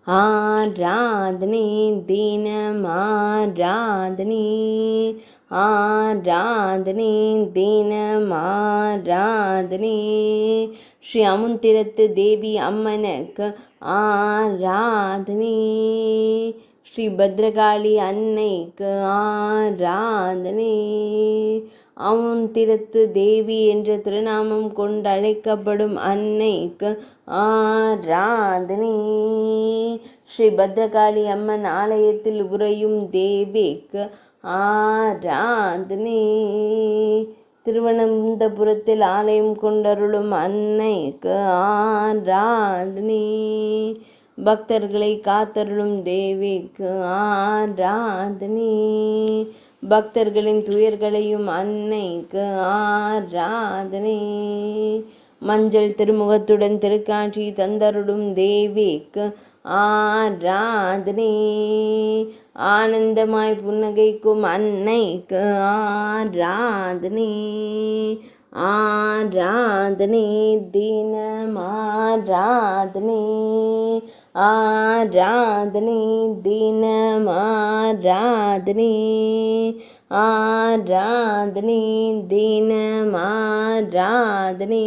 ஆராதனை தினம் ஆராதனை ஆராதனை தினம் ஆராதனை ஸ்ரீ அமுந்திரத்து தேவி அம்மனுக்கு ஆராதனை ஸ்ரீ பத்ரகாளி அன்னைக்கு ஆராதனை அமுந்திரத்து தேவி என்ற திருநாமம் கொண்டு அழைக்கப்படும் அன்னைக்கு ஆராதனை ஸ்ரீ பத்ரகாளி அம்மன் ஆலயத்தில் உறையும் தேவிக்கு ஆராதனை திருவனந்தபுரத்தில் ஆலயம் கொண்டருளும் அன்னைக்கு ஆராதனை பக்தர்களை காத்தருளும் தேவிக்கு ஆராதனை பக்தர்களின் துயர்களையும் அன்னைக்கு ஆராதனை மஞ்சள் திருமுகத்துடன் திருக்காட்சி தந்தருளும் தேவிக்கு ஆராதனை ஆனந்தமாய் புன்னகைக்கும் அன்னைக்கு ஆராதனை ஆராதனை தினம் ஆராதனை ஆராதனை தினம் ஆராதனை ஆராதனை தினம் ஆராதனை